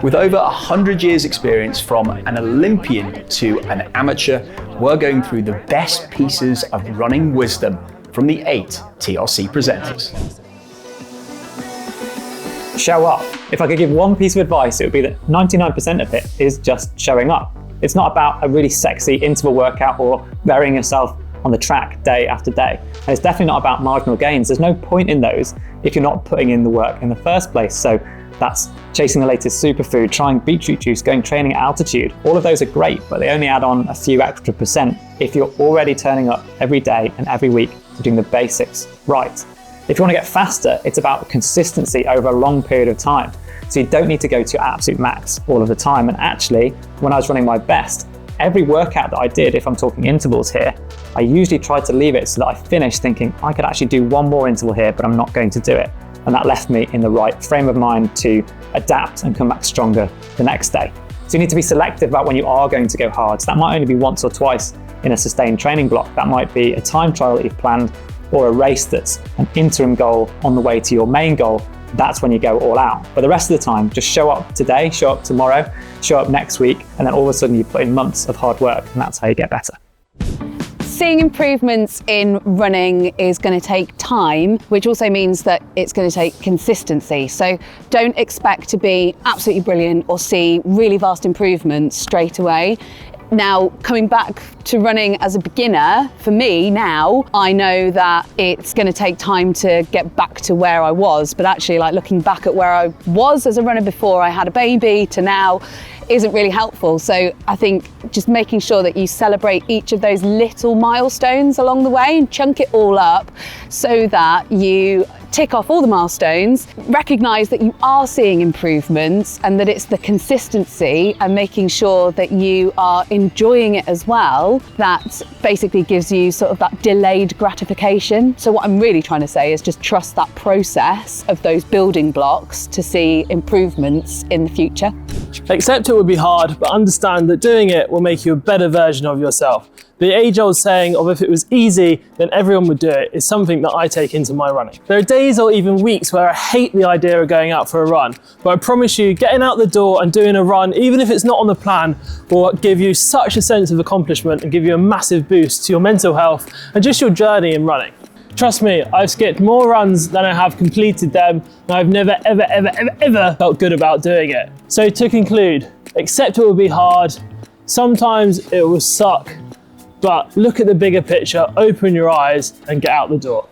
With over 100 years experience from an Olympian to an amateur, we're going through the best pieces of running wisdom from the 8 TRC presenters. Show up. If I could give one piece of advice, it would be that 99% of it is just showing up. It's not about a really sexy interval workout or burying yourself on the track day after day. And it's definitely not about marginal gains. There's no point in those if you're not putting in the work in the first place. So that's chasing the latest superfood, trying beetroot juice, going training at altitude. All of those are great, but they only add on a few extra percent if you're already turning up every day and every week to doing the basics right. If you want to get faster, it's about consistency over a long period of time. So you don't need to go to your absolute max all of the time. And actually, when I was running my best, every workout that I did, if I'm talking intervals here, I usually tried to leave it so that I finished thinking I could actually do one more interval here, but I'm not going to do it. And that left me in the right frame of mind to adapt and come back stronger the next day. So you need to be selective about when you are going to go hard. So that might only be once or twice in a sustained training block. That might be a time trial that you've planned or a race that's an interim goal on the way to your main goal. That's when you go all out. But the rest of the time, just show up today, show up tomorrow, show up next week, and then all of a sudden you put in months of hard work, and that's how you get better. Seeing improvements in running is going to take time, which also means that it's going to take consistency. So don't expect to be absolutely brilliant or see really vast improvements straight away. Now, coming back to running as a beginner, for me now, I know that it's going to take time to get back to where I was, but actually like looking back at where I was as a runner before I had a baby to now isn't really helpful. So I think just making sure that you celebrate each of those little milestones along the way and chunk it all up so that you tick off all the milestones, recognise that you are seeing improvements and that it's the consistency and making sure that you are enjoying it as well that basically gives you sort of that delayed gratification. So what I'm really trying to say is just trust that process of those building blocks to see improvements in the future. Accept it will be hard, but understand that doing it will make you a better version of yourself. The age-old saying of if it was easy, then everyone would do it is something that I take into my running. There are days or even weeks where I hate the idea of going out for a run, but I promise you, getting out the door and doing a run, even if it's not on the plan, will give you such a sense of accomplishment and give you a massive boost to your mental health and just your journey in running. Trust me, I've skipped more runs than I have completed them, and I've never, ever felt good about doing it. So to conclude, accept it will be hard, sometimes it will suck, but look at the bigger picture, open your eyes and get out the door.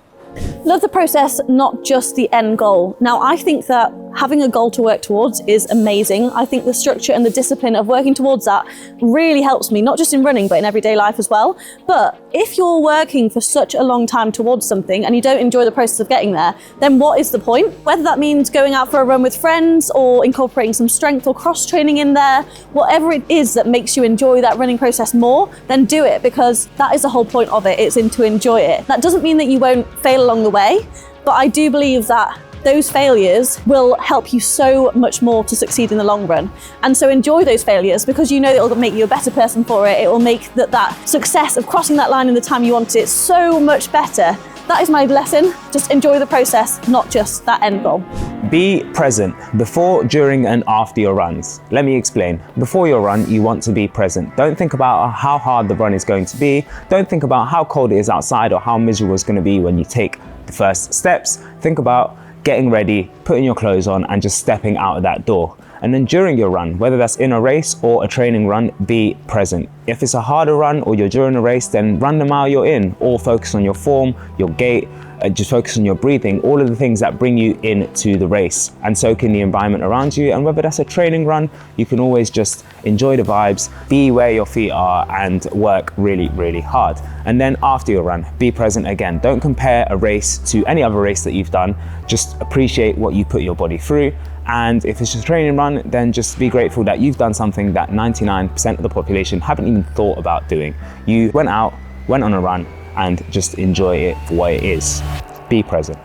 Love the process, not just the end goal. Now, I think that having a goal to work towards is amazing. I think the structure and the discipline of working towards that really helps me, not just in running, but in everyday life as well. But if you're working for such a long time towards something and you don't enjoy the process of getting there, then what is the point? Whether that means going out for a run with friends or incorporating some strength or cross training in there, whatever it is that makes you enjoy that running process more, then do it, because that is the whole point of it. It's to enjoy it. That doesn't mean that you won't fail along the way, but I do believe that those failures will help you so much more to succeed in the long run. And so enjoy those failures, because you know it will make you a better person for it. It will make that success of crossing that line in the time you want it so much better. That is my lesson. Just enjoy the process, not just that end goal. Be present before, during and after your runs. Let me explain. Before your run, you want to be present. Don't think about how hard the run is going to be. Don't think about how cold it is outside or how miserable it's going to be when you take the first steps. Think about getting ready, putting your clothes on and just stepping out of that door. And then during your run, whether that's in a race or a training run, be present. If it's a harder run or you're during a race, then run the mile you're in, or focus on your form, your gait, just focus on your breathing, all of the things that bring you into the race, and soak in the environment around you. And whether that's a training run, you can always just enjoy the vibes, be where your feet are and work really, really hard. And then after your run, be present again. Don't compare a race to any other race that you've done. Just appreciate what you put your body through. And if it's just a training run, then just be grateful that you've done something that 99% of the population haven't even thought about doing. You went out, went on a run, and just enjoy it for what it is. Be present.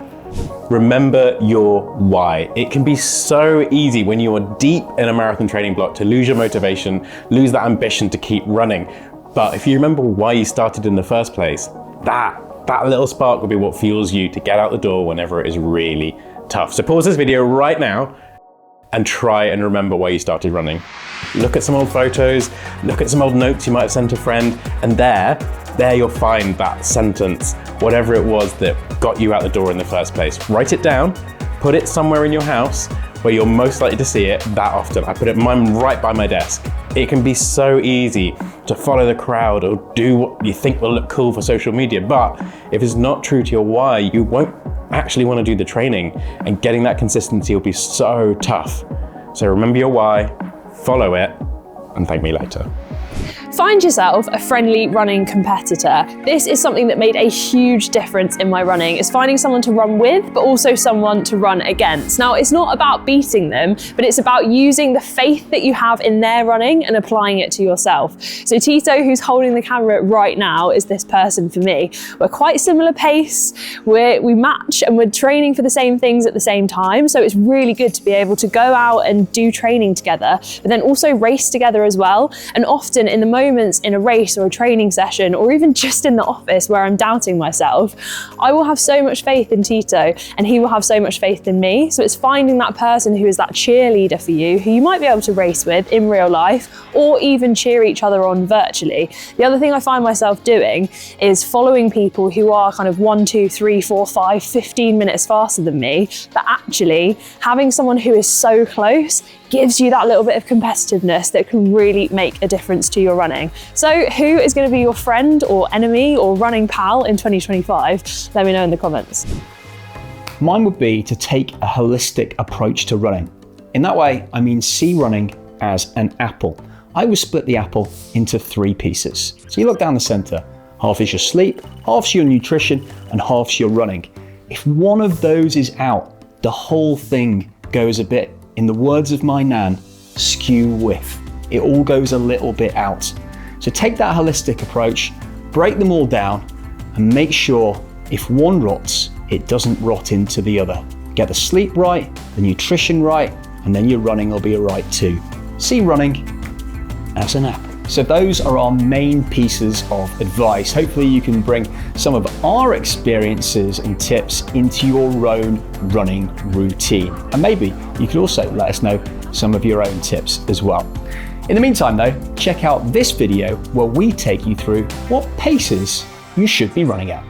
Remember your why. It can be so easy when you are deep in a marathon training block to lose your motivation, lose that ambition to keep running. But if you remember why you started in the first place, that little spark will be what fuels you to get out the door whenever it is really tough. So pause this video right now and try and remember why you started running. Look at some old photos, look at some old notes you might have sent a friend, and there you'll find that sentence, whatever it was that got you out the door in the first place. Write it down, put it somewhere in your house where you're most likely to see it that often. I put it mine right by my desk. It can be so easy to follow the crowd or do what you think will look cool for social media, but if it's not true to your why, you won't actually want to do the training, and getting that consistency will be so tough. So remember your why, follow it, and thank me later. Find yourself a friendly running competitor. This is something that made a huge difference in my running, is finding someone to run with, but also someone to run against. Now, it's not about beating them, but it's about using the faith that you have in their running and applying it to yourself. So Tito, who's holding the camera right now, is this person for me. We're quite similar pace, we match, and we're training for the same things at the same time. So it's really good to be able to go out and do training together, but then also race together as well. And often in the moments in a race or a training session, or even just in the office where I'm doubting myself, I will have so much faith in Tito and he will have so much faith in me. So it's finding that person who is that cheerleader for you, who you might be able to race with in real life or even cheer each other on virtually. The other thing I find myself doing is following people who are kind of 1, 2, 3, 4, 5, 15 minutes faster than me, but actually having someone who is so close gives you that little bit of competitiveness that can really make a difference to your running. So who is going to be your friend or enemy or running pal in 2025? Let me know in the comments. Mine would be to take a holistic approach to running. In that way, I mean see running as an apple. I would split the apple into 3 pieces. So you look down the center, half is your sleep, half's your nutrition, and half's your running. If one of those is out, the whole thing goes a bit, in the words of my nan, skew whiff. It all goes a little bit out. So take that holistic approach, break them all down, and make sure if one rots, it doesn't rot into the other. Get the sleep right, the nutrition right, and then your running will be right too. See running as an apple. So those are our main pieces of advice. Hopefully you can bring some of our experiences and tips into your own running routine. And maybe you could also let us know some of your own tips as well. In the meantime though, check out this video where we take you through what paces you should be running at.